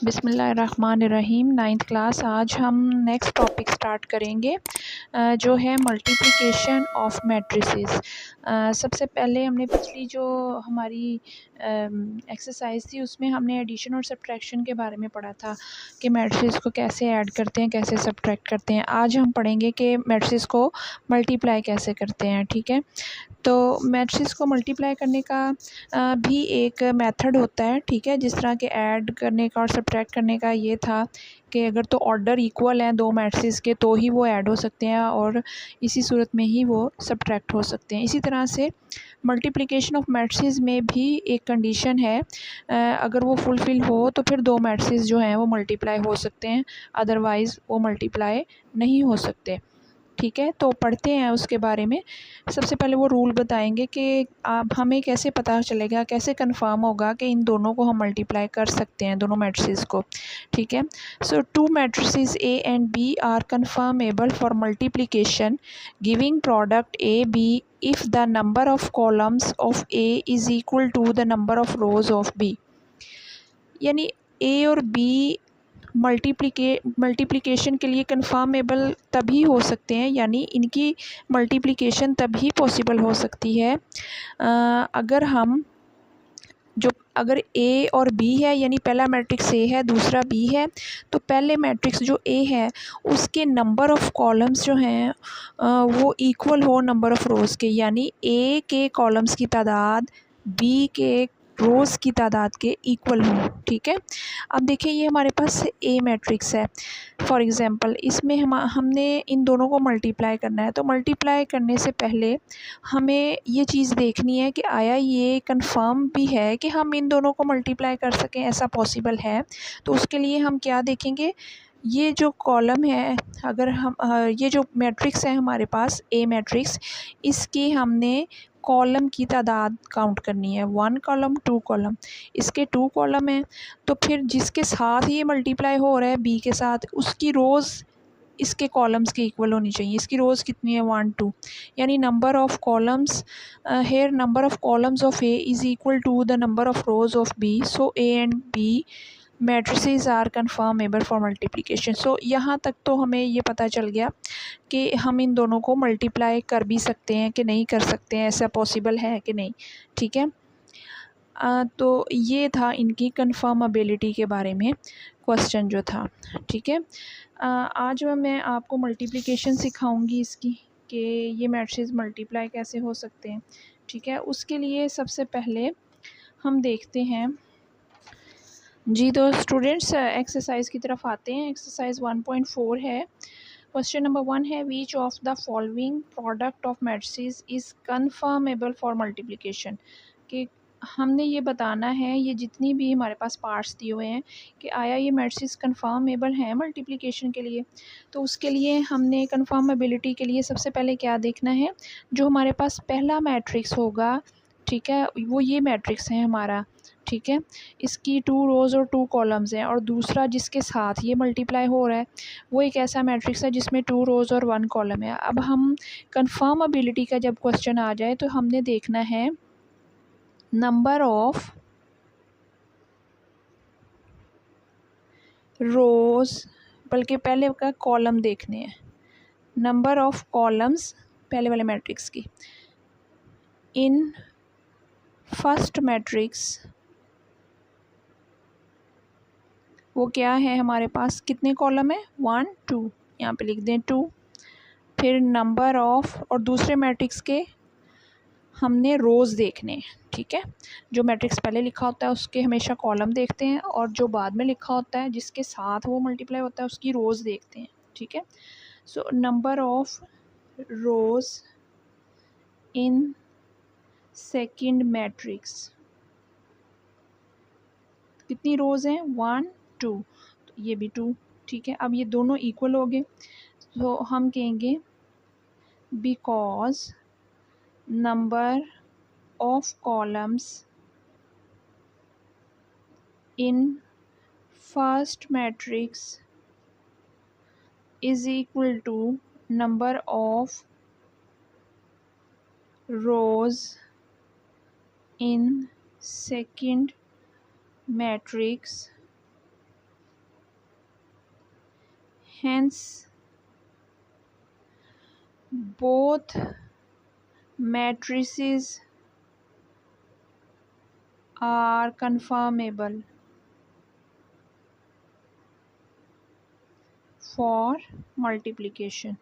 बिस्मिल्लाहिर्रहमानिर्रहीम। Ninth class. आज हम नेक्स्ट टॉपिक स्टार्ट करेंगे जो है मल्टीप्लिकेशन ऑफ मैट्रिसेस। सबसे पहले हमने पिछली जो हमारी एक्सरसाइज थी उसमें हमने एडिशन और सब्ट्रैक्शन के बारे में पढ़ा था कि मैट्रिसेस को कैसे ऐड करते हैं, कैसे सब्ट्रैक्ट करते हैं। आज हम पढ़ेंगे कि मैट्रिसेस को मल्टीप्लाई कैसे करते हैं। ठीक है, तो मैट्रिक्स को मल्टीप्लाई करने का भी एक मेथड होता है। ठीक है, जिस तरह के ऐड करने का और सब्ट्रैक्ट करने का ये था कि अगर तो ऑर्डर इक्वल हैं दो मैट्रिक्स के तो ही वो ऐड हो सकते हैं और इसी सूरत में ही वो सब्ट्रैक्ट हो सकते हैं। इसी तरह से मल्टीप्लिकेशन ऑफ मैट्रिक्स में भी एक कंडीशन है, अगर वो फुलफ़िल हो तो फिर दो मैट्रिक्स जो हैं वो मल्टीप्लाई हो सकते हैं, अदरवाइज़ वो मल्टीप्लाई नहीं हो सकते। ठीक है, तो पढ़ते हैं उसके बारे में। सबसे पहले वो रूल बताएंगे कि आप हमें कैसे पता चलेगा, कैसे कंफर्म होगा कि इन दोनों को हम मल्टीप्लाई कर सकते हैं, दोनों मैट्रिसेस को। ठीक है, so two matrices A and B are conformable for multiplication giving product A B if the number of columns of A is equal to the number of rows of B. यानी A और B multiplication के लिए conformable तभी हो सकते हैं, यानी इनकी मल्टीप्लिकेशन तभी पॉसिबल हो सकती है अगर हम अगर ए और बी है, यानी पहला मैट्रिक्स ए है दूसरा बी है, तो पहले मैट्रिक्स जो ए है उसके नंबर ऑफ़ कॉलम्स जो हैं वो इक्वल हो नंबर ऑफ़ रोज़ के, यानी ए के कॉलम्स की तादाद बी के रोज़ की तादाद के इक्वल हो। ठीक है, अब देखिए ये हमारे पास ए मैट्रिक्स है। फॉर एग्ज़ाम्पल इसमें हमने इन दोनों को मल्टीप्लाई करना है, तो मल्टीप्लाई करने से पहले हमें ये चीज़ देखनी है कि आया ये कंफर्म भी है कि हम इन दोनों को मल्टीप्लाई कर सकें, ऐसा पॉसिबल है। तो उसके लिए हम क्या देखेंगे, ये जो कॉलम है, अगर हम ये जो मैट्रिक्स है हमारे पास ए मैट्रिक्स, इसकी हमने कॉलम की तादाद काउंट करनी है। 1 कॉलम 2 कॉलम, इसके 2 कॉलम हैं, तो फिर जिसके साथ ये मल्टीप्लाई हो रहा है बी के साथ, उसकी रोज़ इसके कॉलम्स के इक्वल होनी चाहिए। इसकी रोज़ कितनी है 1 2, यानी number of columns here number of columns of A is equal to the number of rows of B. So A and B matrices are conformable for multiplication. So यहाँ तक तो हमें ये पता चल गया कि हम इन दोनों को मल्टीप्लाई कर भी सकते हैं कि नहीं कर सकते हैं, ऐसा पॉसिबल है कि नहीं। ठीक है, तो ये था इनकी कन्फर्मेबिलिटी के बारे में क्वेश्चन जो था। ठीक है, आज मैं आपको मल्टीप्लिकेशन सिखाऊंगी इसकी कि ये मैट्रिसेस मल्टीप्लाई कैसे हो सकते हैं। ठीक है, उसके लिए सबसे पहले हम देखते हैं जी। तो स्टूडेंट्स एक्सरसाइज की तरफ आते हैं। एक्सरसाइज 1.4 है। क्वेश्चन नंबर 1 है, which of the following product of matrices is conformable for multiplication. कि हमने ये बताना है, ये जितनी भी हमारे पास पार्ट्स दिए हुए हैं, कि आया ये मैट्रिसेस कन्फर्मेबल हैं मल्टीप्लिकेशन के लिए। तो उसके लिए हमने कन्फर्मेबिलिटी के लिए सबसे पहले क्या देखना है, जो हमारे पास पहला मैट्रिक्स होगा, ठीक है, वो ये मैट्रिक्स है हमारा। ठीक है, इसकी 2 रोज़ और 2 कॉलम्स हैं, और दूसरा जिसके साथ ये मल्टीप्लाई हो रहा है वो एक ऐसा मैट्रिक्स है जिसमें 2 रोज़ और 1 कॉलम है। अब हम कन्फर्मेबिलिटी का जब क्वेश्चन आ जाए तो हमने देखना है नंबर ऑफ़ रोज़, बल्कि पहले का कॉलम देखने हैं, नंबर ऑफ़ कॉलम्स पहले वाले मैट्रिक्स की इन फर्स्ट मैट्रिक्स। वो क्या है हमारे पास, कितने कॉलम है 1 2, यहाँ पे लिख दें 2। फिर नंबर ऑफ़, और दूसरे मैट्रिक्स के हमने रोज़ देखने हैं। ठीक है, जो मैट्रिक्स पहले लिखा होता है उसके हमेशा कॉलम देखते हैं, और जो बाद में लिखा होता है जिसके साथ वो मल्टीप्लाई होता है उसकी रोज़ देखते हैं। ठीक है, so number of rows in second matrix, कितनी रोज़ हैं 1 2, तो ये भी 2। ठीक है, अब ये दोनों इक्वल हो गए, तो हम कहेंगे because number of columns in first matrix is equal to number of rows in second matrix hence both matrices are confirmable for multiplication।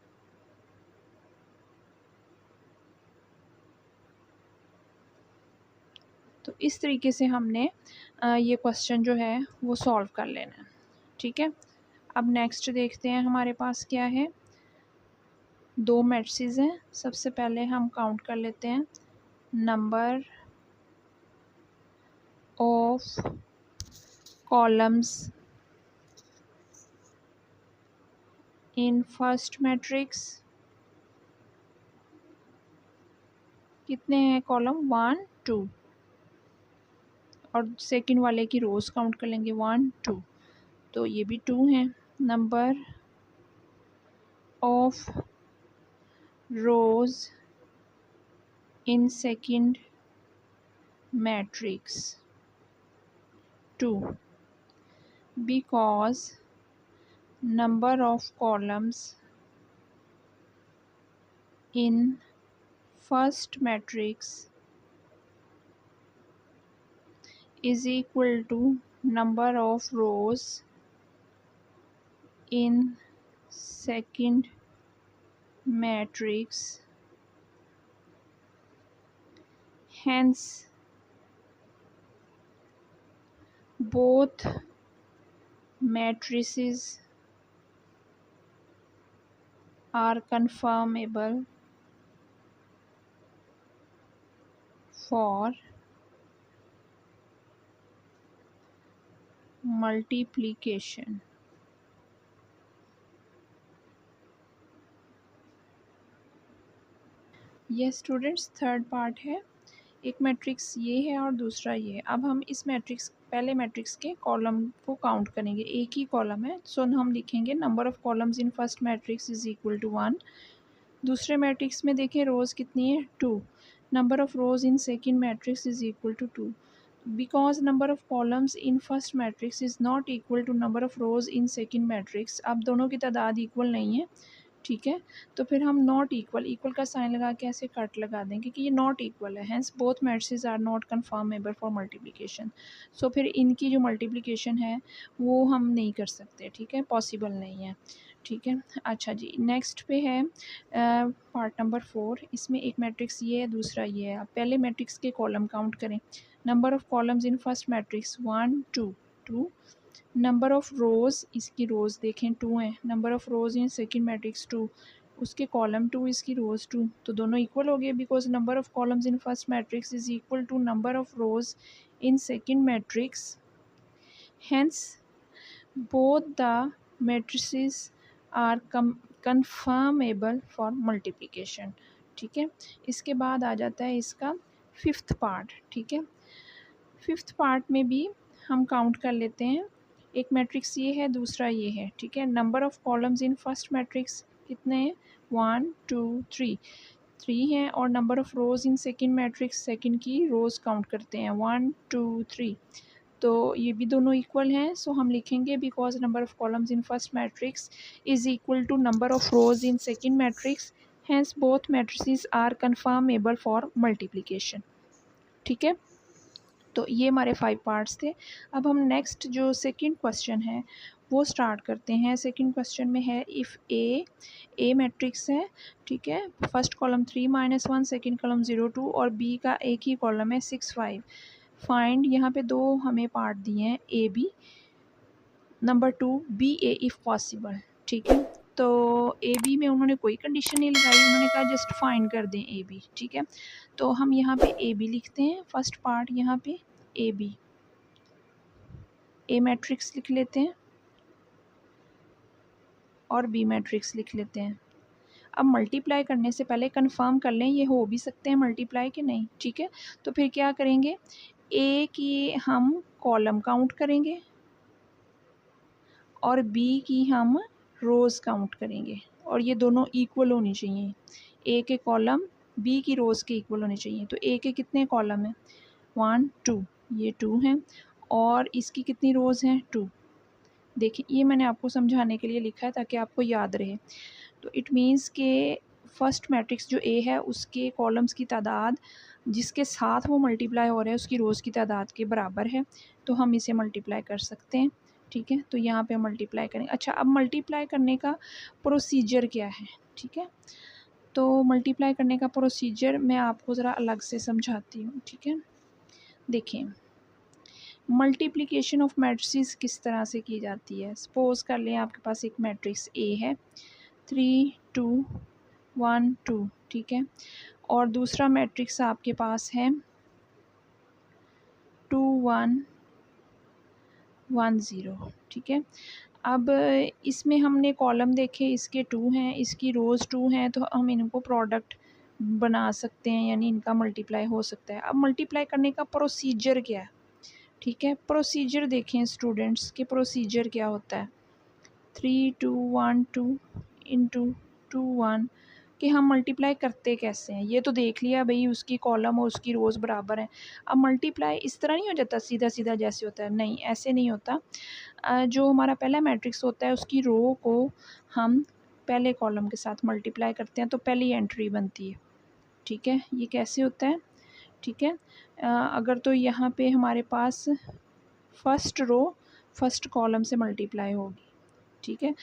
तो इस तरीके से हमने ये क्वेश्चन जो है वो सॉल्व कर लेना है। ठीक है, अब नेक्स्ट देखते हैं हमारे पास क्या है। दो मैट्रिसेस हैं, सबसे पहले हम काउंट कर लेते हैं number of columns in first matrix. कितने हैं कॉलम, 1 2, और सेकंड वाले की रोज काउंट कर लेंगे 1 2, तो ये भी 2 हैं। Number of rose in second matrix 2, because number of columns in first matrix is equal to number of rows in second matrix, hence both matrices are confirmable for multiplication। ये students third part है। एक matrix ये है और दूसरा ये है। अब हम इस मैट्रिक्स, पहले मैट्रिक्स के कॉलम को काउंट करेंगे। एक ही कॉलम है, सो हम लिखेंगे number of columns in first matrix is equal to 1। दूसरे मैट्रिक्स में देखें रोज़ कितनी है, 2। Number of rows in second matrix is equal to 2, because number of columns in first matrix is not equal to number of rows in second matrix. अब दोनों की तादाद equal नहीं है। ठीक है, तो फिर हम नॉट इक्वल, इक्वल का साइन लगा के ऐसे कट लगा देंगे कि ये नॉट इक्वल है, hence both matrices are not conformable for multiplication. So फिर इनकी जो मल्टीप्लिकेशन है वो हम नहीं कर सकते। ठीक है, पॉसिबल नहीं है। ठीक है, अच्छा जी, नेक्स्ट पे है पार्ट नंबर 4। इसमें एक मैट्रिक्स ये है, दूसरा ये है। अब पहले मैट्रिक्स के कॉलम काउंट करें। Number of columns in first matrix 1 2 2। Number of rows, इसकी रोज़ देखें 2 है। Number of rows in second matrix 2, उसके कॉलम 2, इसकी रोज़ 2, तो दोनों इक्वल हो गए, because number of columns in first matrix is equal to number of rows in second matrix, hence both the matrices are conformable for multiplication. ठीक है, इसके बाद आ जाता है इसका फिफ्थ पार्ट। ठीक है, फिफ्थ पार्ट में भी हम काउंट कर लेते हैं। एक मैट्रिक्स ये है, दूसरा ये है। ठीक है, number of columns in first matrix कितने हैं, 1 2 3, 3 हैं। और number of rows in second matrix, second की रोज़ काउंट करते हैं 1 2 3, तो ये भी दोनों इक्वल हैं। सो हम लिखेंगे because number of columns in first matrix is equal to number of rows in second matrix, hence both matrices are conformable for multiplication. ठीक है, तो ये हमारे 5 पार्ट्स थे। अब हम नेक्स्ट जो सेकंड क्वेश्चन है वो स्टार्ट करते हैं। सेकंड क्वेश्चन में है इफ़ ए मैट्रिक्स है। ठीक है, फर्स्ट कॉलम 3 -1, सेकंड कॉलम 0 2, और बी का एक ही कॉलम है 6 5। फाइंड, यहाँ पे दो हमें पार्ट दिए हैं, A B. Number 2, B A if possible. ठीक है, तो ए बी में उन्होंने कोई कंडीशन नहीं लगाई, उन्होंने कहा जस्ट फाइंड कर दें ए बी। ठीक है, तो हम यहाँ पे ए बी लिखते हैं। फर्स्ट पार्ट यहाँ पे ए बी, ए मैट्रिक्स लिख लेते हैं और बी मैट्रिक्स लिख लेते हैं। अब मल्टीप्लाई करने से पहले कंफर्म कर लें ये हो भी सकते हैं मल्टीप्लाई कि नहीं। ठीक है, तो फिर क्या करेंगे, ए की हम कॉलम काउंट करेंगे और बी की हम रोज़ काउंट करेंगे, और ये दोनों इक्वल होनी चाहिए। ए के कॉलम बी की रोज़ के इक्वल होने चाहिए। तो ए के कितने कॉलम हैं, 1 2, ये 2 हैं, और इसकी कितनी रोज़ हैं, 2। देखिए ये मैंने आपको समझाने के लिए लिखा है ताकि आपको याद रहे। तो इट मीन्स के फर्स्ट मैट्रिक्स जो ए है उसके कॉलम्स की तादाद जिसके साथ वो मल्टीप्लाई हो रहा है उसकी रोज़ की तादाद के बराबर है, तो हम इसे मल्टीप्लाई कर सकते हैं। ठीक है, तो यहाँ पे मल्टीप्लाई करें। अच्छा, अब मल्टीप्लाई करने का प्रोसीजर क्या है? ठीक है, तो मल्टीप्लाई करने का प्रोसीजर मैं आपको ज़रा अलग से समझाती हूँ। ठीक है, देखिए मल्टीप्लिकेशन ऑफ मैट्रिसेस किस तरह से की जाती है। सपोज़ कर लें आपके पास एक मैट्रिक्स ए है 3 2 1 2, ठीक है, और दूसरा मैट्रिक्स आपके पास है 2 1 1 0, ठीक है। अब इसमें हमने कॉलम देखे, इसके 2 हैं, इसकी रोज़ 2 हैं, तो हम इनको प्रोडक्ट बना सकते हैं, यानी इनका मल्टीप्लाई हो सकता है। अब मल्टीप्लाई करने का प्रोसीजर क्या है? ठीक है, प्रोसीजर देखें स्टूडेंट्स के प्रोसीजर क्या होता है। 3 2 1 2 इंटू 2 1 कि हम मल्टीप्लाई करते कैसे हैं, ये तो देख लिया भाई, उसकी कॉलम और उसकी रोज़ बराबर हैं। अब मल्टीप्लाई इस तरह नहीं हो जाता सीधा सीधा जैसे होता है, नहीं ऐसे नहीं होता। जो हमारा पहला मैट्रिक्स होता है उसकी रो को हम पहले कॉलम के साथ मल्टीप्लाई करते हैं तो पहली एंट्री बनती है। ठीक है, ये कैसे होता है? ठीक है, अगर तो यहाँ पे हमारे पास फर्स्ट रो फर्स्ट कॉलम से मल्टीप्लाई होगी, ठीक है,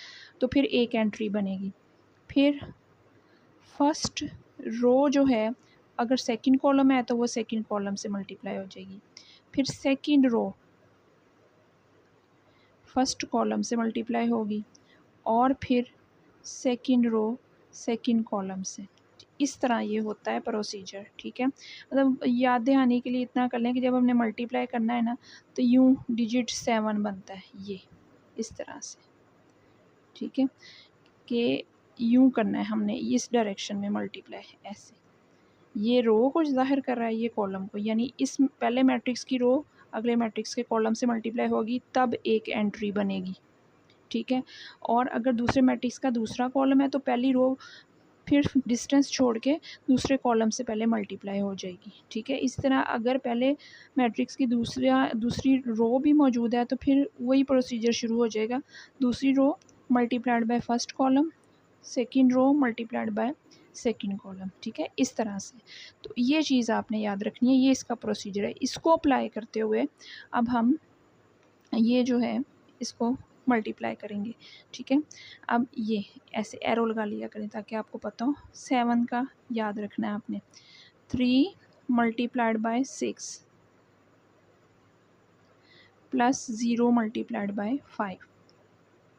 तो फिर एक एंट्री बनेगी। फिर फर्स्ट रो जो है अगर सेकंड कॉलम है तो वो सेकंड कॉलम से मल्टीप्लाई हो जाएगी। फिर सेकंड रो फर्स्ट कॉलम से मल्टीप्लाई होगी और फिर सेकंड रो सेकंड कॉलम से। इस तरह ये होता है प्रोसीजर। ठीक है, मतलब याद दहानी के लिए इतना कर लें कि जब हमने मल्टीप्लाई करना है ना तो यूँ डिजिट 7 बनता है, ये इस तरह से। ठीक है, कि यूँ करना है हमने इस डायरेक्शन में मल्टीप्लाई, ऐसे ये रो को ज़ाहिर कर रहा है, ये कॉलम को, यानी इस पहले मैट्रिक्स की रो अगले मैट्रिक्स के कॉलम से मल्टीप्लाई होगी तब एक एंट्री बनेगी। ठीक है, और अगर दूसरे मैट्रिक्स का दूसरा कॉलम है तो पहली रो फिर डिस्टेंस छोड़ के दूसरे कॉलम से पहले मल्टीप्लाई हो जाएगी। ठीक है, इस तरह अगर पहले मैट्रिक्स की दूसरी रो भी मौजूद है तो फिर वही प्रोसीजर शुरू हो जाएगा, दूसरी row multiplied by first column, second row multiplied by second column. ठीक है, इस तरह से। तो ये चीज़ आपने याद रखनी है, ये इसका प्रोसीजर है। इसको अप्लाई करते हुए अब हम ये जो है इसको मल्टीप्लाई करेंगे। ठीक है, अब ये ऐसे एरो लगा लिया करें ताकि आपको पता हो। 7 का याद रखना है आपने, 3 multiplied by 6 plus 0 multiplied by 5।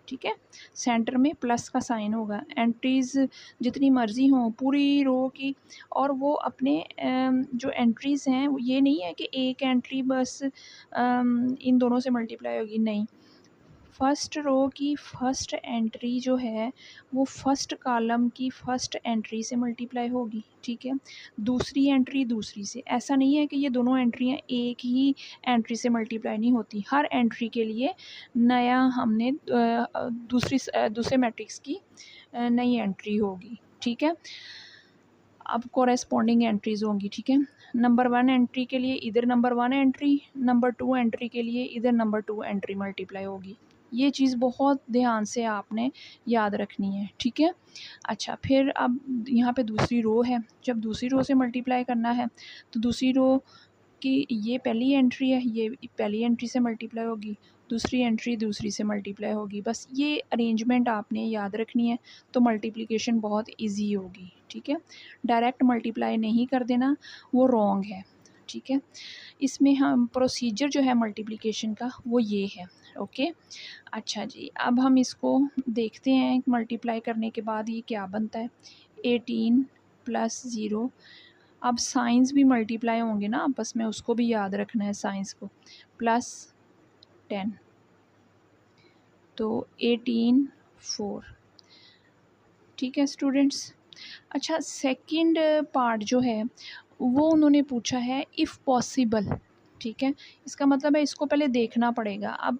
ठीक है, सेंटर में प्लस का साइन होगा। एंट्रीज़ जितनी मर्ज़ी हों पूरी रो की, और वो अपने जो एंट्रीज़ हैं वो ये नहीं है कि एक एंट्री बस इन दोनों से मल्टीप्लाई होगी, नहीं। फर्स्ट रो की फर्स्ट एंट्री जो है वो फर्स्ट कॉलम की फर्स्ट एंट्री से मल्टीप्लाई होगी। ठीक है, दूसरी एंट्री दूसरी से, ऐसा नहीं है कि ये दोनों एंट्रियाँ एक ही एंट्री से मल्टीप्लाई नहीं होती। हर एंट्री के लिए नया हमने दूसरे मैट्रिक्स की नई एंट्री होगी। ठीक है, अब कोरेस्पॉन्डिंग एंट्रीज़ होंगी। ठीक है, नंबर 1 एंट्री के लिए इधर नंबर 1 एंट्री, नंबर 2 एंट्री के लिए इधर नंबर 2 एंट्री मल्टीप्लाई होगी। ये चीज़ बहुत ध्यान से आपने याद रखनी है। ठीक है, अच्छा फिर अब यहाँ पे दूसरी रो है, जब दूसरी रो से मल्टीप्लाई करना है तो दूसरी रो कि ये पहली एंट्री है, ये पहली एंट्री से मल्टीप्लाई होगी, दूसरी एंट्री दूसरी से मल्टीप्लाई होगी। बस ये अरेंजमेंट आपने याद रखनी है तो मल्टीप्लिकेशन बहुत इजी होगी। ठीक है, डायरेक्ट मल्टीप्लाई नहीं कर देना, वो रॉन्ग है। ठीक है, इसमें हम प्रोसीजर जो है मल्टीप्लिकेशन का वो ये है। ओके, अच्छा जी, अब हम इसको देखते हैं मल्टीप्लाई करने के बाद ये क्या बनता है। 18 प्लस 0, अब साइंस भी मल्टीप्लाई होंगे ना आपस में, उसको भी याद रखना है साइंस को। प्लस 10 तो 18 4। ठीक है स्टूडेंट्स, अच्छा सेकंड पार्ट जो है वो उन्होंने पूछा है इफ़ पॉसिबल। ठीक है, इसका मतलब है इसको पहले देखना पड़ेगा। अब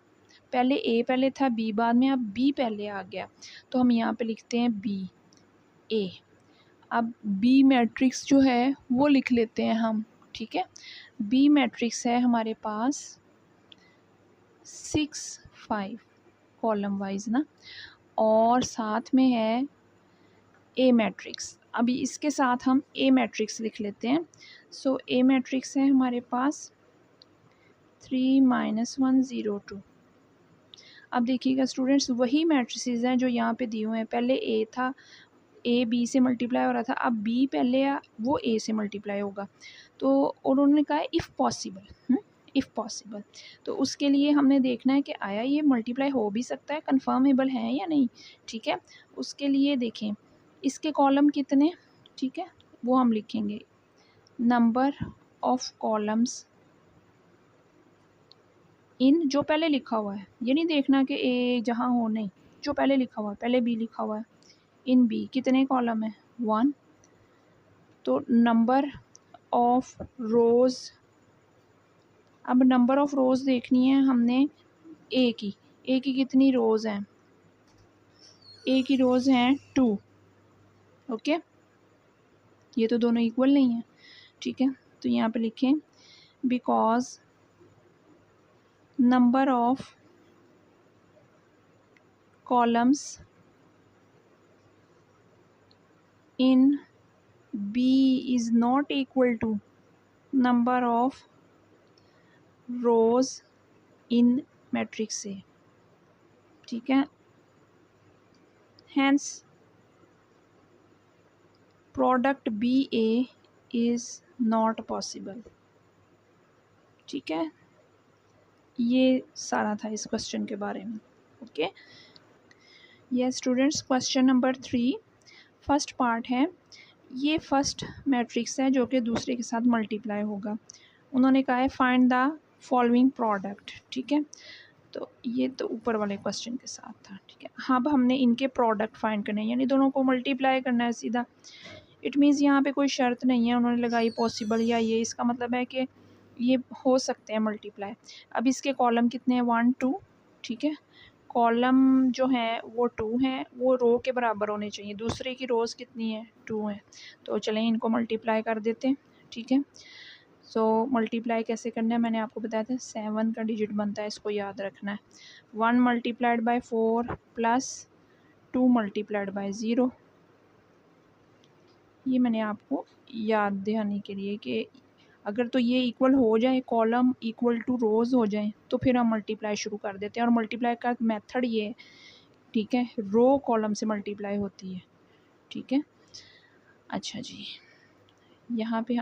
पहले ए पहले था बी बाद में, अब बी पहले आ गया तो हम यहाँ पे लिखते हैं बी ए। अब बी मैट्रिक्स जो है वो लिख लेते हैं हम। ठीक है, बी मैट्रिक्स है हमारे पास 6 5। कॉलम वाइज ना, और साथ में है ए मैट्रिक्स। अभी इसके साथ हम ए मैट्रिक्स लिख लेते हैं। सो ए मैट्रिक्स है हमारे पास 3 -1 0 2। अब देखिएगा स्टूडेंट्स, वही मैट्रिसेस हैं जो यहाँ पे दिए हुए हैं। पहले ए था, ए बी से मल्टीप्लाई हो रहा था, अब बी पहले वो ए से मल्टीप्लाई होगा। तो उन्होंने कहा इफ़ पॉसिबल, इफ़ पॉसिबल, तो उसके लिए हमने देखना है कि आया ये मल्टीप्लाई हो भी सकता है, कन्फर्मेबल है या नहीं। ठीक है, उसके लिए देखें इसके कॉलम कितने, ठीक है, वो हम लिखेंगे नंबर ऑफ कॉलम्स इन, जो पहले लिखा हुआ है, ये नहीं देखना कि ए जहाँ हो, नहीं, जो पहले लिखा हुआ है, पहले बी लिखा हुआ है, इन बी कितने कॉलम है 1। तो नंबर ऑफ रोज़, अब नंबर ऑफ़ रोज़ देखनी है हमने ए की कितनी रोज़ हैं, ए की रोज़ हैं 2। ओके, ये तो दोनों इक्वल नहीं है, ठीक है। तो यहाँ पे लिखें because number of columns in B is not equal to number of rows in matrix A, ठीक है। Hence product B A is not possible, ठीक है। ये सारा था इस क्वेश्चन के बारे में। ओके, ये students question number 3 first part है। ये फर्स्ट मैट्रिक्स है जो कि दूसरे के साथ मल्टीप्लाई होगा। उन्होंने कहा है फाइंड द फॉलोइंग प्रोडक्ट, ठीक है। तो ये तो ऊपर वाले क्वेश्चन के साथ था, ठीक है। अब हमने इनके प्रोडक्ट फाइंड करने हैं, यानी दोनों को मल्टीप्लाई करना है सीधा। इट मीन्स यहाँ पे कोई शर्त नहीं है उन्होंने लगाई पॉसिबल या ये, इसका मतलब है कि ये हो सकते हैं मल्टीप्लाई। अब इसके कॉलम कितने हैं 1 2, ठीक है। कॉलम जो हैं वो 2 हैं, वो रो के बराबर होने चाहिए। दूसरे की रोज़ कितनी है 2 है। तो चलें इनको मल्टीप्लाई कर देते हैं, ठीक है। सो मल्टीप्लाई कैसे करना है मैंने आपको बताया था, 7 का डिजिट बनता है, इसको याद रखना है। 1 multiplied by 4 plus 2 multiplied by 0। ये मैंने आपको याद दिलाने के लिए कि अगर तो ये इक्वल हो जाए, कॉलम इक्वल टू रोज़ हो जाए, तो फिर हम मल्टीप्लाई शुरू कर देते हैं। और मल्टीप्लाई का मेथड ये है, ठीक है, रो कॉलम से मल्टीप्लाई होती है, ठीक है। अच्छा जी, यहाँ पे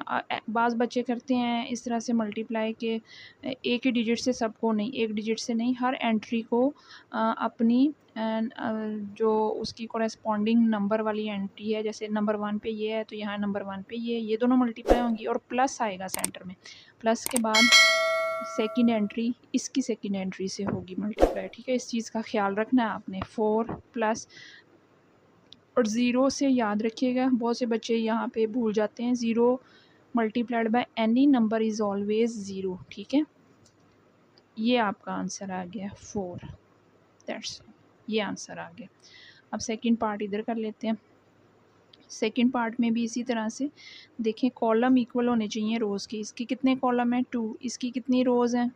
बाज़ बच्चे करते हैं इस तरह से मल्टीप्लाई के एक ही डिजिट से सबको नहीं, एक डिजिट से नहीं, हर एंट्री को अपनी जो उसकी कोरेस्पॉन्डिंग नंबर वाली एंट्री है, जैसे नंबर 1 पे ये है तो यहाँ नंबर 1 पे ये दोनों मल्टीप्लाई होंगी और प्लस आएगा सेंटर में। प्लस के बाद सेकंड एंट्री इसकी सेकंड एंट्री से होगी मल्टीप्लाई, ठीक है। इस चीज़ का ख्याल रखना है आपने। 4 प्लस और 0 से याद रखिएगा, बहुत से बच्चे यहाँ पे भूल जाते हैं। 0 multiplied by any number is always 0, ठीक है। ये आपका आंसर आ गया 4, दैट्स ये आंसर आ गया। अब सेकंड पार्ट इधर कर लेते हैं। सेकंड पार्ट में भी इसी तरह से देखें, कॉलम इक्वल होने चाहिए रोज़ की। इसकी कितने कॉलम हैं 2, इसकी कितनी रोज़ हैं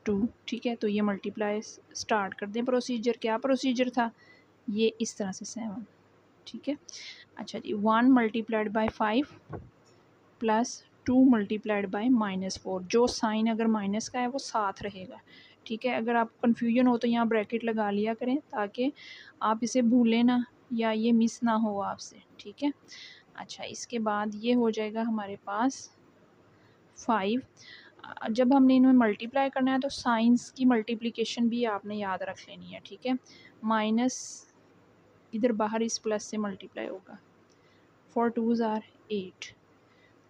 2, ठीक है। तो ये मल्टीप्लाई स्टार्ट कर दें। प्रोसीजर क्या प्रोसीजर था, ये इस तरह से 7, ठीक है। अच्छा जी, 1 multiplied by 5 plus 2 multiplied by -4। जो साइन अगर माइनस का है वो साथ रहेगा, ठीक है। अगर आपको कन्फ्यूजन हो तो यहाँ ब्रैकेट लगा लिया करें ताकि आप इसे भूलें ना या ये मिस ना हो आपसे, ठीक है। अच्छा, इसके बाद ये हो जाएगा हमारे पास 5। जब हमने इनमें मल्टीप्लाई करना है तो साइंस की मल्टीप्लिकेशन भी आपने याद रख लेनी है, ठीक है। माइनस इधर बाहर इस प्लस से मल्टीप्लाई होगा, 4 2s आर 8,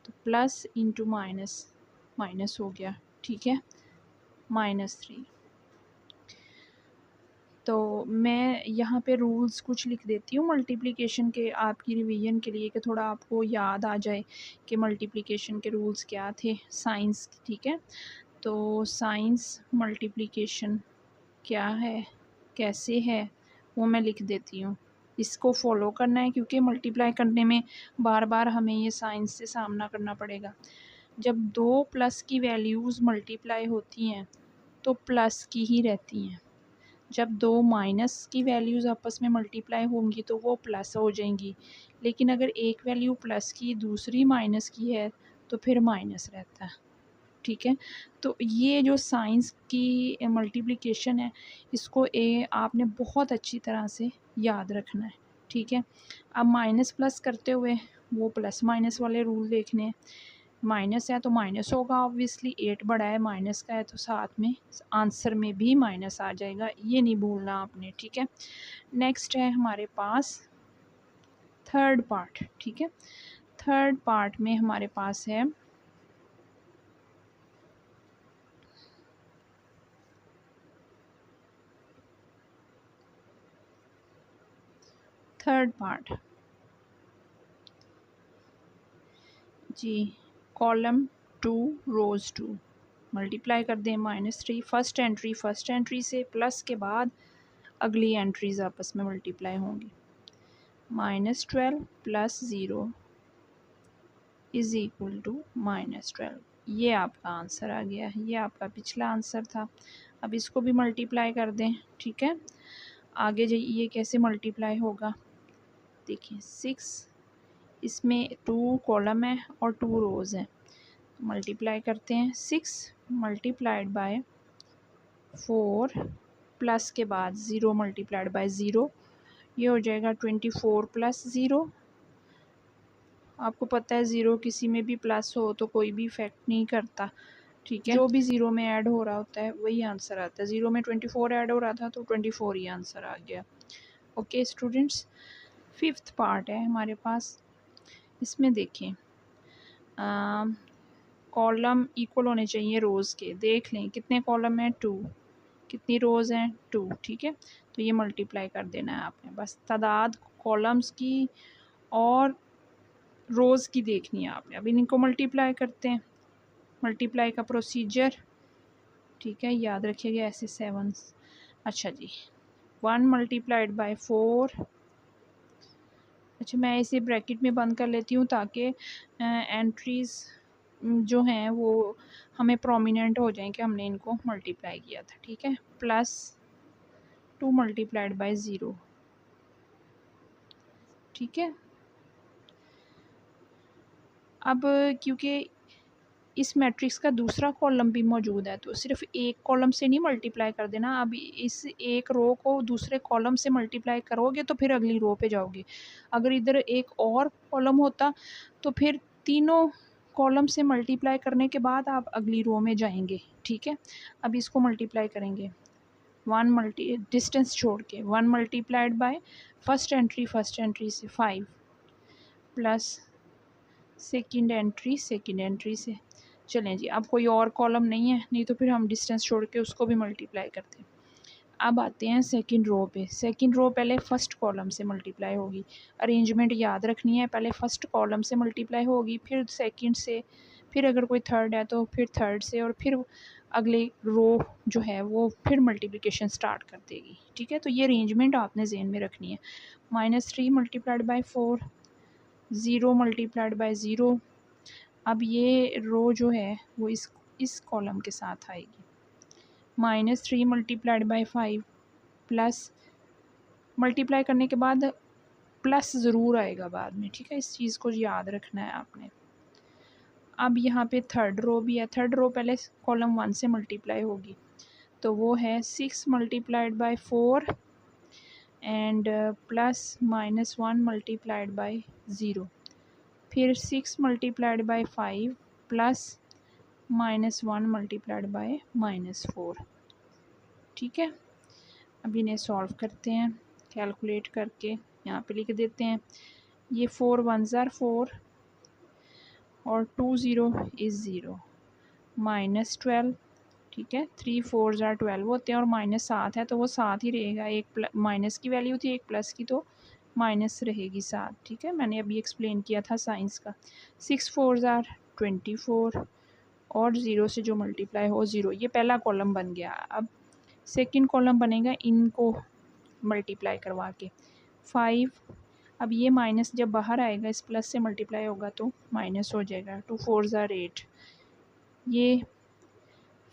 तो प्लस इंटू माइनस, माइनस हो गया, ठीक है, -3। तो मैं यहाँ पे रूल्स कुछ लिख देती हूँ मल्टीप्लिकेशन के, आपकी रिवीजन के लिए, कि थोड़ा आपको याद आ जाए कि मल्टीप्लिकेशन के रूल्स क्या थे साइंस, ठीक है। तो साइंस मल्टीप्लिकेशन क्या है, कैसे है, वो मैं लिख देती हूँ। इसको फॉलो करना है क्योंकि मल्टीप्लाई करने में बार बार हमें ये साइंस से सामना करना पड़ेगा। जब 2 प्लस की वैल्यूज़ मल्टीप्लाई होती हैं तो प्लस की ही रहती हैं, जब दो माइनस की वैल्यूज़ आपस में मल्टीप्लाई होंगी तो वो प्लस हो जाएंगी, लेकिन अगर एक वैल्यू प्लस की दूसरी माइनस की है तो फिर माइनस रहता है। ठीक है, तो ये जो साइंस की मल्टीप्लिकेशन है इसको आपने बहुत अच्छी तरह से याद रखना है। ठीक है, अब माइनस प्लस करते हुए वो प्लस माइनस वाले रूल देखने हैं। माइनस है तो माइनस होगा ऑब्वियसली, 8 बड़ा है माइनस का है तो साथ में आंसर में भी माइनस आ जाएगा, ये नहीं भूलना आपने। ठीक है, नेक्स्ट है हमारे पास थर्ड पार्ट। ठीक है, थर्ड पार्ट में हमारे पास है थर्ड पार्ट जी, कॉलम 2 रोज़ 2 मल्टीप्लाई कर दें -3, फर्स्ट एंट्री से प्लस के बाद अगली एंट्रीज आपस में मल्टीप्लाई होंगी। -12 + 0 इज़ इक्वल टू -12। ये आपका आंसर आ गया है, ये आपका पिछला आंसर था। अब इसको भी मल्टीप्लाई कर दें। ठीक है, आगे जाइए कैसे मल्टीप्लाई होगा देखिए। 6, इसमें 2 कॉलम है और 2 रोज़ हैं, मल्टीप्लाई करते हैं। 6 मल्टीप्लाइड बाय 4 प्लस के बाद 0 मल्टीप्लाइड बाय 0, ये हो जाएगा 24 + 0। आपको पता है ज़ीरो किसी में भी प्लस हो तो कोई भी इफेक्ट नहीं करता। ठीक है, जो भी ज़ीरो में ऐड हो रहा होता है वही आंसर आता है। ज़ीरो में 24 ऐड हो रहा था तो 24 ही आंसर आ गया। ओके स्टूडेंट्स, फिफ्थ पार्ट है हमारे पास। इसमें देखें कॉलम इक्वल होने चाहिए रोज़ के। देख लें कितने कॉलम हैं 2, कितनी रोज़ हैं 2। ठीक है, तो ये मल्टीप्लाई कर देना है आपने, बस तादाद कॉलम्स की और रोज़ की देखनी है आपने। अब इनको मल्टीप्लाई करते हैं, मल्टीप्लाई का प्रोसीजर। ठीक है, याद रखिएगा ऐसे 7। अच्छा जी, 1 मल्टीप्लाइड बाय 4। अच्छा, मैं इसे ब्रैकेट में बंद कर लेती हूँ ताकि एंट्रीज़ जो हैं वो हमें प्रोमिनेंट हो जाएं कि हमने इनको मल्टीप्लाई किया था। ठीक है, +2 मल्टीप्लाइड बाय 0। ठीक है, अब क्योंकि इस मैट्रिक्स का दूसरा कॉलम भी मौजूद है तो सिर्फ एक कॉलम से नहीं मल्टीप्लाई कर देना। अब इस एक रो को दूसरे कॉलम से मल्टीप्लाई करोगे तो फिर अगली रो पे जाओगे। अगर इधर एक और कॉलम होता तो फिर तीनों कॉलम से मल्टीप्लाई करने के बाद आप अगली रो में जाएंगे। ठीक है, अब इसको मल्टीप्लाई करेंगे 1 डिस्टेंस छोड़ के 1 मल्टीप्लाइड बाय फर्स्ट एंट्री से 5 प्लस सेकंड एंट्री से। चलें जी, अब कोई और कॉलम नहीं है, नहीं तो फिर हम डिस्टेंस छोड़ के उसको भी मल्टीप्लाई करते हैं। अब आते हैं सेकंड रो पे। सेकंड रो पहले फर्स्ट कॉलम से मल्टीप्लाई होगी। अरेंजमेंट याद रखनी है, पहले फर्स्ट कॉलम से मल्टीप्लाई होगी, फिर सेकंड से, फिर अगर कोई थर्ड है तो फिर थर्ड से, और फिर अगले रो जो है वो फिर मल्टीप्लिकेशन स्टार्ट कर देगी। ठीक है, तो ये अरेंजमेंट आपने ज़हन में रखनी है। -3 मल्टीप्लाइड बाय 4, 0 मल्टीप्लाइड बाय 0। अब ये रो जो है वो इस कॉलम के साथ आएगी। -3 मल्टीप्लाइड बाय 5 प्लस, मल्टीप्लाई करने के बाद प्लस ज़रूर आएगा बाद में। ठीक है, इस चीज़ को याद रखना है आपने। अब यहाँ पे थर्ड रो भी है। थर्ड रो पहले कॉलम 1 से मल्टीप्लाई होगी तो वो है 6 multiplied by 4 and plus -1 multiplied bye 0। फिर 6 multiplied by 5 plus -1 multiplied by -4। ठीक है, अब इन्हें सॉल्व करते हैं कैलकुलेट करके, यहाँ पे लिख देते हैं। ये 4 1s are 4 और 2 0 इज़ 0, -12। ठीक है, 3 4s are 12 होते हैं और -7 है तो वो 7 ही रहेगा। एक माइनस की वैल्यू थी, एक प्लस की, तो माइनस रहेगी 7। ठीक है, मैंने अभी एक्सप्लेन किया था साइंस का। 6 4s are 24 और 0 से जो मल्टीप्लाई हो 0। ये पहला कॉलम बन गया। अब सेकंड कॉलम बनेगा इनको मल्टीप्लाई करवा के 5। अब ये माइनस जब बाहर आएगा इस प्लस से मल्टीप्लाई होगा तो माइनस हो जाएगा। 2 4s are 8, ये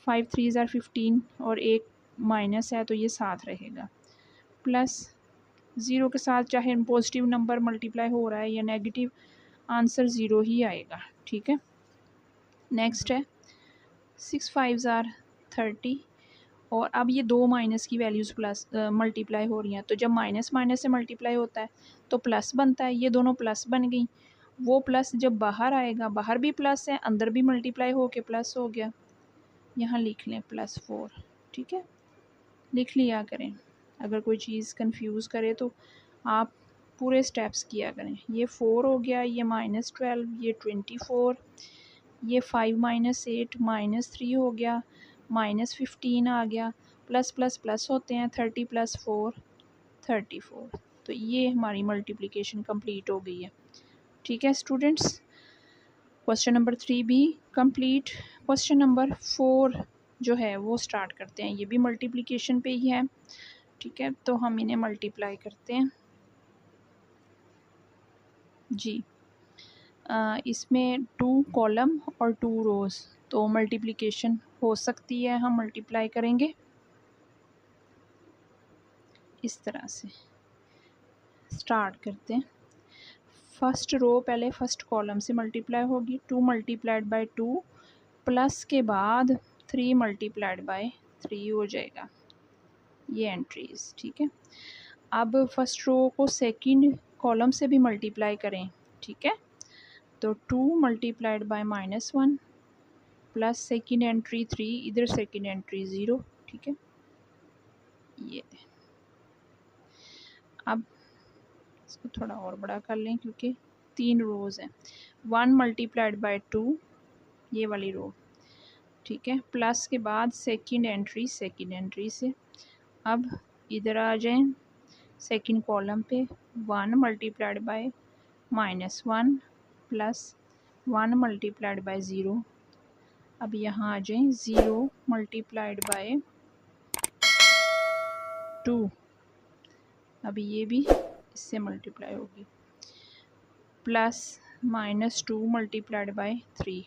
5 3s are 15 और एक माइनस है तो ये साथ रहेगा, प्लस 0 के साथ चाहे पॉजिटिव नंबर मल्टीप्लाई हो रहा है या नेगेटिव, आंसर 0 ही आएगा। ठीक है, नेक्स्ट है 6 5 आर 30, और अब ये दो माइनस की वैल्यूज़ प्लस मल्टीप्लाई हो रही हैं, तो जब माइनस माइनस से मल्टीप्लाई होता है तो प्लस बनता है, ये दोनों प्लस बन गई। वो प्लस जब बाहर आएगा, बाहर भी प्लस है, अंदर भी मल्टीप्लाई हो के प्लस हो गया, यहाँ लिख लें +4। ठीक है, लिख लिया करें, अगर कोई चीज़ कंफ्यूज करे तो आप पूरे स्टेप्स किया करें। ये 4 हो गया, ये -12, ये 24, ये 5 - 8 -3 हो गया, -15 आ गया, प्लस प्लस प्लस होते हैं, 30 + 4 34। तो ये हमारी मल्टीप्लिकेशन कंप्लीट हो गई है। ठीक है स्टूडेंट्स, क्वेश्चन नंबर 3 भी कंप्लीट। क्वेश्चन नंबर 4 जो है वो स्टार्ट करते हैं, ये भी मल्टीप्लिकेशन पे ही है। ठीक है, तो हम इन्हें मल्टीप्लाई करते हैं जी। इसमें 2 कॉलम और 2 रोज़, तो मल्टीप्लिकेशन हो सकती है, हम मल्टीप्लाई करेंगे इस तरह से। स्टार्ट करते हैं, फर्स्ट रो पहले फर्स्ट कॉलम से मल्टीप्लाई होगी, 2 × 2 प्लस के बाद 3 × 3 हो जाएगा ये एंट्रीज। ठीक है, अब फर्स्ट रो को सेकंड कॉलम से भी मल्टीप्लाई करें। ठीक है, तो 2 × -1 प्लस सेकंड एंट्री 3, इधर सेकंड एंट्री 0। ठीक है, ये अब इसको थोड़ा और बड़ा कर लें क्योंकि 3 रोज़ हैं। 1 × 2 ये वाली रो। ठीक है, प्लस के बाद सेकंड एंट्री से, अब इधर आ जाएं सेकंड कॉलम पे, 1 × -1 प्लस 1 × 0। अब यहाँ आ जाएं 0 × 2, अभी ये भी इससे मल्टीप्लाई होगी, प्लस -2 × 3,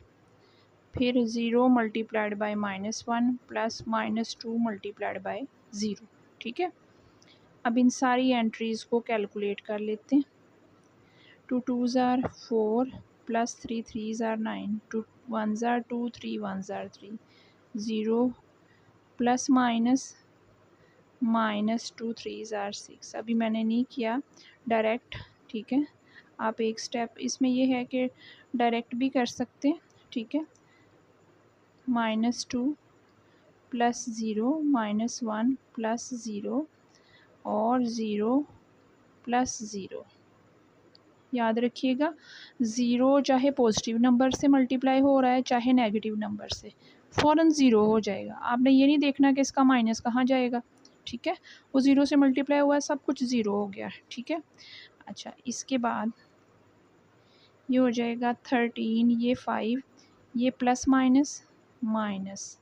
फिर 0 × -1 प्लस -2 × 0। ठीक है, अब इन सारी एंट्रीज़ को कैलकुलेट कर लेते हैं। 2 2s are 4 plus 3 3s are 9, 2 1s are 2, 3 1s are 3, 0 plus -2 3s are 6। अभी मैंने नहीं किया डायरेक्ट। ठीक है, आप एक स्टेप इसमें ये है कि डायरेक्ट भी कर सकते हैं। ठीक है, -2 प्लस 0 -1 प्लस 0 और 0 प्लस 0। याद रखिएगा, 0 चाहे पॉजिटिव नंबर से मल्टीप्लाई हो रहा है चाहे नेगेटिव नंबर से, फ़ौरन 0 हो जाएगा। आपने ये नहीं देखना कि इसका माइनस कहाँ जाएगा। ठीक है, वो 0 से मल्टीप्लाई हुआ है, सब कुछ 0 हो गया। ठीक है, अच्छा इसके बाद ये हो जाएगा 13, ये 5, ये प्लस माइनस माइनस,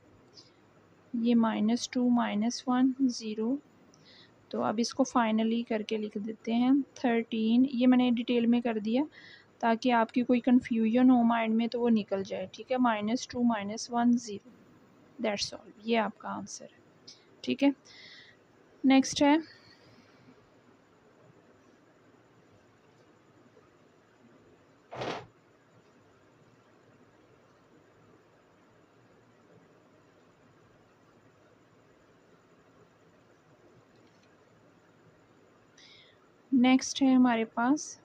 ये -2 -1 0। तो अब इसको फाइनली करके लिख देते हैं 13, ये मैंने डिटेल में कर दिया ताकि आपकी कोई कन्फ्यूजन हो माइंड में तो वो निकल जाए। ठीक है, -2 -1 0, दैट्स ऑल, ये आपका आंसर है। ठीक है, नेक्स्ट है हमारे पास,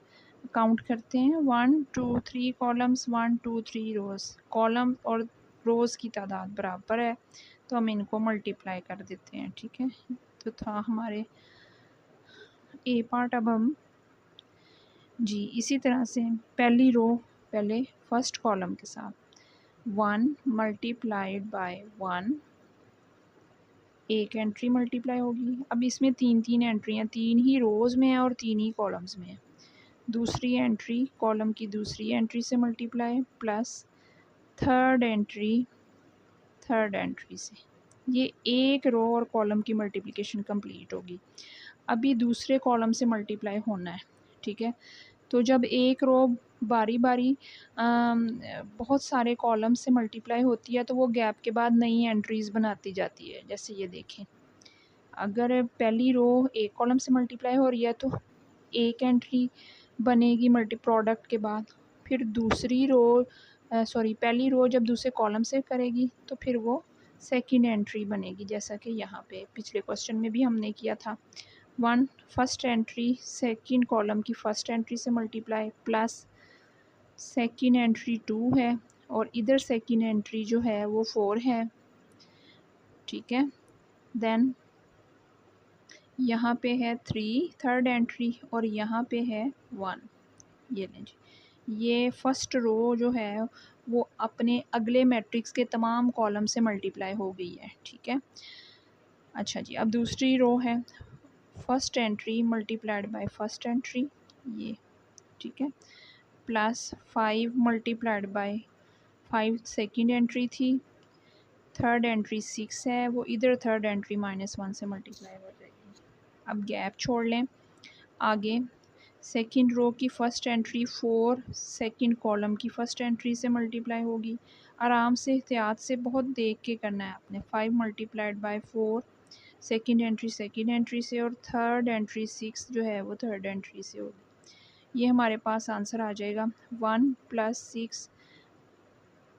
काउंट करते हैं 1 2 3 कॉलम्स, 1 2 3 रोज़। कॉलम और रोज़ की तादाद बराबर है तो हम इनको मल्टीप्लाई कर देते हैं। ठीक है, तो था हमारे ए पार्ट। अब हम जी इसी तरह से पहली रो पहले फर्स्ट कॉलम के साथ 1 × 1, एक एंट्री मल्टीप्लाई होगी। अब इसमें 3 एंट्रियाँ, 3 ही रोज़ में है और 3 ही कॉलम्स में है। दूसरी एंट्री कॉलम की दूसरी एंट्री से मल्टीप्लाई, प्लस थर्ड एंट्री से। ये एक रो और कॉलम की मल्टीप्लिकेशन कंप्लीट होगी। अभी दूसरे कॉलम से मल्टीप्लाई होना है। ठीक है, तो जब एक रो बारी बारी बहुत सारे कॉलम से मल्टीप्लाई होती है तो वो गैप के बाद नई एंट्रीज़ बनाती जाती है। जैसे ये देखें, अगर पहली रो एक कॉलम से मल्टीप्लाई हो रही है तो एक एंट्री बनेगी मल्टी प्रोडक्ट के बाद। फिर दूसरी रो पहली रो जब दूसरे कॉलम से करेगी तो फिर वो सेकंड एंट्री बनेगी, जैसा कि यहाँ पे पिछले क्वेश्चन में भी हमने किया था। One first entry second column की फर्स्ट एंट्री से मल्टीप्लाई प्लस सेकंड एंट्री 2 है और इधर सेकंड एंट्री जो है वो 4 है, ठीक है। देन यहाँ पे है 3 थर्ड एंट्री और यहाँ पे है 1। ये लें जी, ये फर्स्ट रो जो है वो अपने अगले मैट्रिक्स के तमाम कॉलम से मल्टीप्लाई हो गई है, ठीक है। अच्छा जी, अब दूसरी रो है first entry multiplied by first entry, ये ठीक है, plus 5 multiplied by 5 second entry थी, थर्ड एंट्री 6 है, वो इधर थर्ड एंट्री -1 से मल्टीप्लाई हो जाएगी। अब गैप छोड़ लें। आगे सेकंड रो की फ़र्स्ट एंट्री 4 सेकंड कॉलम की फ़र्स्ट एंट्री से मल्टीप्लाई होगी। आराम से एहतियात से बहुत देख के करना है आपने। 5 मल्टीप्लाइड बाय 4 सेकंड एंट्री से और थर्ड एंट्री 6 जो है वो थर्ड एंट्री से होगी। ये हमारे पास आंसर आ जाएगा 1 + 6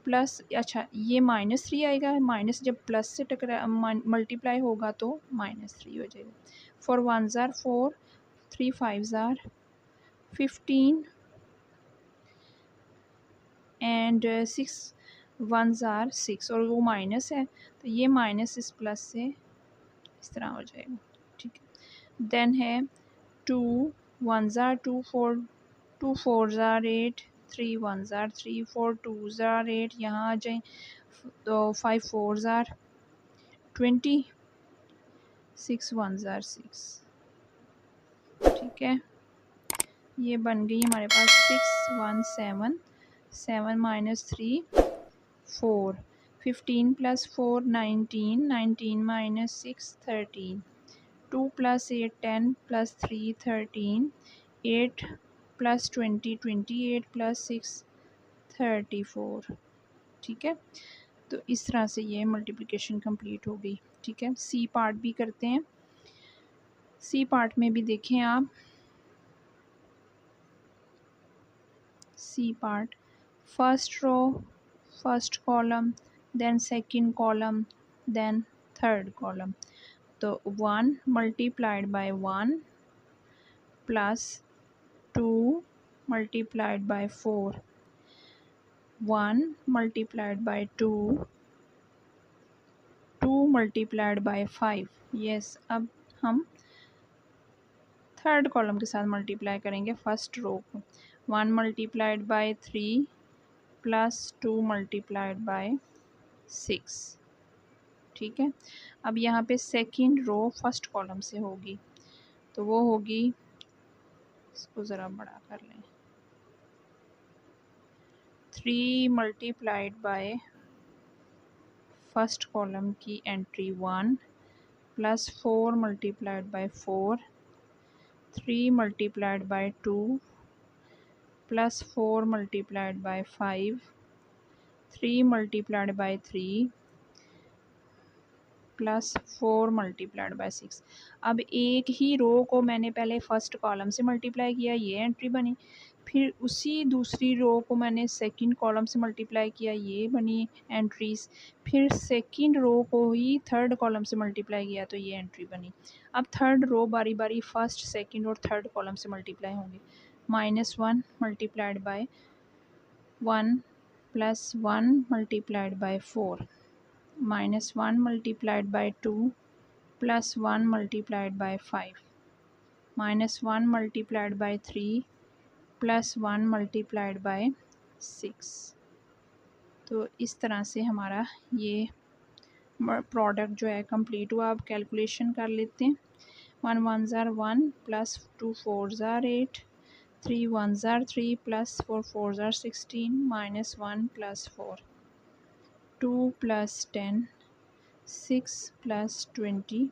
प्लस, अच्छा ये -3 आएगा, माइनस जब प्लस से टकरा मल्टीप्लाई होगा तो -3 हो जाएगा। 4 1s are 4, 3 5s are 15 and 6 1s are 6 और वो माइनस है तो ये माइनस इस प्लस से इस तरह हो जाएगा, ठीक है। देन है 2 1s are 2 4 2 4s are 8 3 1s are 3 4 2s are 8, यहाँ आ जाएं तो 5 4s are 20 6 1s are 6, ठीक है। ये बन गई हमारे पास 6 1 7 7 -3 4 15 + 4 19 19 -6 13 2 + 8 10 + 3 13 8 + 20 28 + 6 34, ठीक है। तो इस तरह से ये मल्टीप्लिकेशन कंप्लीट हो गई, ठीक है। सी पार्ट भी करते हैं। सी पार्ट में भी देखें आप, C part first row first column then second column then third column. तो 1 multiplied by 1 plus 2 multiplied by 4 1 multiplied by 2 2 multiplied by 5। Yes, अब हम थर्ड कॉलम के साथ मल्टीप्लाई करेंगे फर्स्ट रो को। 1 multiplied bye 3 plus 2 multiplied bye 6, ठीक है। अब यहाँ पे सेकंड रो फर्स्ट कॉलम से होगी तो वो होगी, इसको ज़रा बड़ा कर लें, 3 मल्टीप्लाइड बाय फर्स्ट कॉलम की entry 1 plus 4 multiplied by 4 3 multiplied by 2 plus 4 multiplied by 5 3 multiplied by 3 plus 4 multiplied by 6। अब एक ही रो को मैंने पहले फर्स्ट कॉलम से मल्टीप्लाई किया, ये एंट्री बनी, फिर उसी दूसरी रो को मैंने सेकंड कॉलम से मल्टीप्लाई किया, ये बनी एंट्रीज, फिर सेकंड रो को ही थर्ड कॉलम से मल्टीप्लाई किया तो ये एंट्री बनी। अब थर्ड रो बारी बारी फर्स्ट सेकंड और थर्ड कॉलम से मल्टीप्लाई होंगे। -1 multiplied by 1 plus 1 multiplied by 4 -1 multiplied by 2 plus 1 multiplied by 5 -1 multiplied bye 3 plus 1 multiplied bye 6। तो इस तरह से हमारा ये प्रोडक्ट जो है कंप्लीट हुआ। अब कैलकुलेशन कर लेते हैं। 1 1s are 1 plus 2 4s are 8 3 1s are 3 plus 4 4s are 16 -1 plus 4 2 plus 10 6 plus 20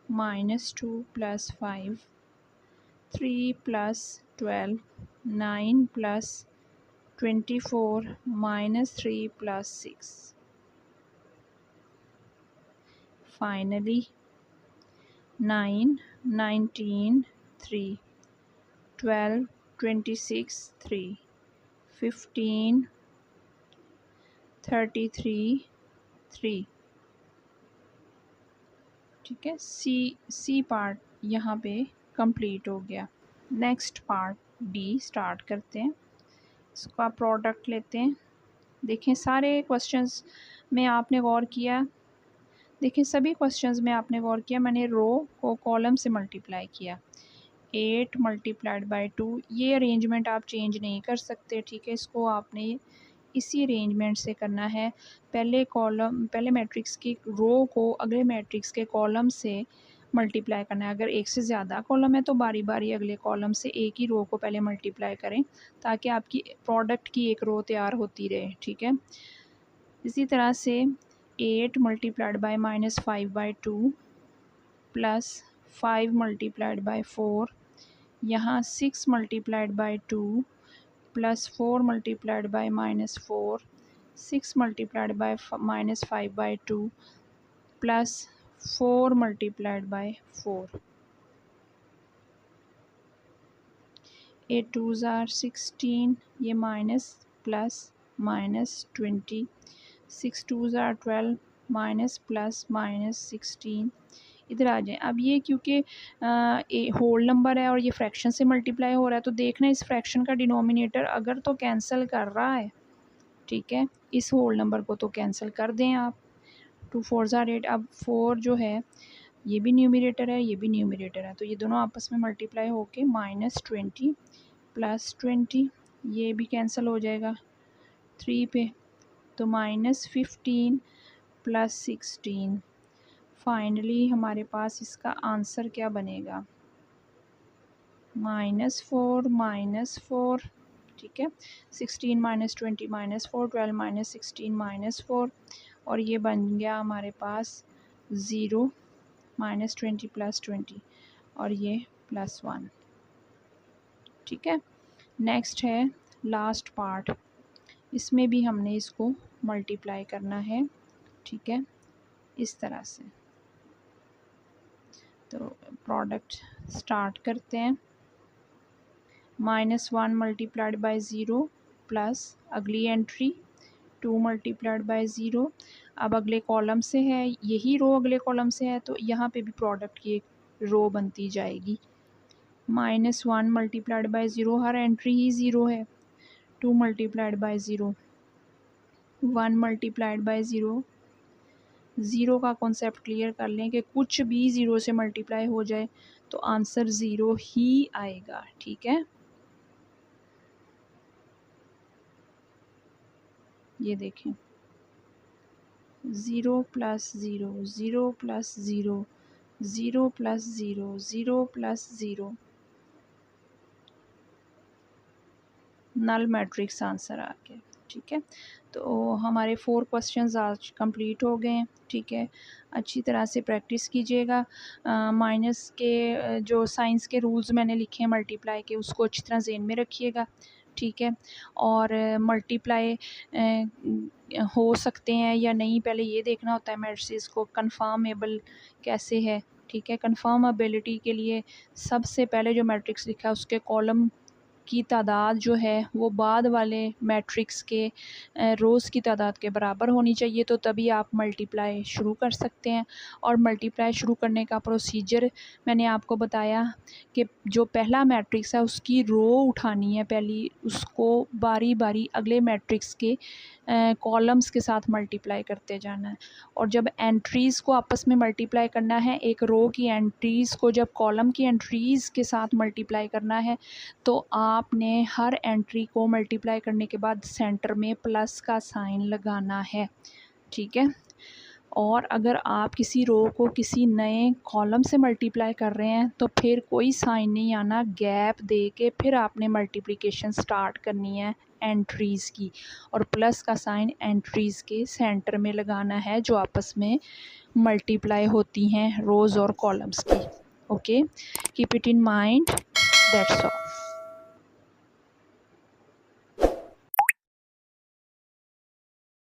-2 plus 5 3 plus 12 9 plus 24 -3 plus 6। Finally 9, 19, 3, 12, 26, 3, 15, 33, 3। ठीक है, सी पार्ट यहाँ पे कंप्लीट हो गया। नेक्स्ट पार्ट डी स्टार्ट करते हैं। इसका प्रोडक्ट लेते हैं। देखें सारे क्वेश्चंस में आपने गौर किया, देखें सभी क्वेश्चंस में आपने गौर किया, मैंने रो को कॉलम से मल्टीप्लाई किया। 8 मल्टीप्लाइड बाई 2, ये अरेंजमेंट आप चेंज नहीं कर सकते। ठीक है, इसको आपने इसी अरेंजमेंट से करना है। पहले मैट्रिक्स की रो को अगले मैट्रिक्स के कॉलम से मल्टीप्लाई करना है। अगर एक से ज़्यादा कॉलम है तो बारी बारी अगले कॉलम से एक ही रो को पहले मल्टीप्लाई करें, ताकि आपकी प्रोडक्ट की एक रो तैयार होती रहे। ठीक है, इसी तरह से 8 multiplied by -5/2 plus 5 multiplied by 4, यहाँ 6 multiplied by 2 plus 4 multiplied by -4, 6 multiplied by -5/2 plus 4 multiplied by 4। 8 2s are 16, ये minus plus -20, 6 2s are 12, minus plus -16। इधर आ जाएं। अब ये क्योंकि होल नंबर है और ये फ्रैक्शन से मल्टीप्लाई हो रहा है, तो देखना इस फ्रैक्शन का डिनोमिनेटर अगर तो कैंसिल कर रहा है, ठीक है, इस होल नंबर को तो कैंसिल कर दें आप। 2 4s are 8। अब 4 जो है ये भी न्यूमरेटर है, ये भी न्यूमरेटर है, तो ये दोनों आपस में मल्टीप्लाई होके -20 प्लस 20, ये भी कैंसिल हो जाएगा 3 पे, तो -15 प्लस 16। फाइनली हमारे पास इसका आंसर क्या बनेगा, -4। ठीक है, 16 -20 -4, 12 -16 -4, और ये बन गया हमारे पास 0, -20 प्लस 20, और ये +1। ठीक है, नेक्स्ट है लास्ट पार्ट, इसमें भी हमने इसको मल्टीप्लाई करना है। ठीक है, इस तरह से। तो प्रोडक्ट स्टार्ट करते हैं। -1 मल्टीप्लाइड बाई 0 प्लस अगली एंट्री 2 मल्टीप्लाइड बाई 0। अब अगले कॉलम से है, यही रो अगले कॉलम से है, तो यहाँ पे भी प्रोडक्ट की एक रो बनती जाएगी। -1 मल्टीप्लाइड बाई 0, हर एंट्री ही 0 है। 2 multiplied by 0, 1 multiplied by 0। Zero का कॉन्सेप्ट क्लियर कर लें कि कुछ भी ज़ीरो से मल्टीप्लाई हो जाए तो आंसर 0 ही आएगा। ठीक है, ये देखें, 0 plus 0, 0 plus 0, 0 plus 0, 0 plus 0, null matrix answer आ गया। ठीक है, तो हमारे 4 क्वेश्चंस आज कंप्लीट हो गए हैं। ठीक है, अच्छी तरह से प्रैक्टिस कीजिएगा। माइनस के जो साइंस के रूल्स मैंने लिखे हैं मल्टीप्लाई के, उसको अच्छी तरह ज़हन में रखिएगा। ठीक है, और मल्टीप्लाई हो सकते हैं या नहीं, पहले ये देखना होता है मैट्रिक्स को कन्फर्मेबल कैसे है। ठीक है, कन्फर्मेबिलिटी के लिए सबसे पहले जो मैट्रिक्स लिखा है उसके कॉलम की तादाद जो है वो बाद वाले मैट्रिक्स के रोज़ की तादाद के बराबर होनी चाहिए, तो तभी आप मल्टीप्लाई शुरू कर सकते हैं। और मल्टीप्लाई शुरू करने का प्रोसीजर मैंने आपको बताया कि जो पहला मैट्रिक्स है उसकी रो उठानी है पहली, उसको बारी बारी अगले मैट्रिक्स के कॉलम्स के साथ मल्टीप्लाई करते जाना है। और जब एंट्रीज़ को आपस में मल्टीप्लाई करना है, एक रो की एंट्रीज़ को जब कॉलम की एंट्रीज़ के साथ मल्टीप्लाई करना है, तो आपने हर एंट्री को मल्टीप्लाई करने के बाद सेंटर में प्लस का साइन लगाना है। ठीक है, और अगर आप किसी रो को किसी नए कॉलम से मल्टीप्लाई कर रहे हैं तो फिर कोई साइन नहीं आना, गैप दे के फिर आपने मल्टीप्लिकेशन स्टार्ट करनी है एंट्रीज़ की, और प्लस का साइन एंट्रीज़ के सेंटर में लगाना है जो आपस में मल्टीप्लाई होती हैं रोज़ और कॉलम्स की। Okay, keep it in mind, that's all.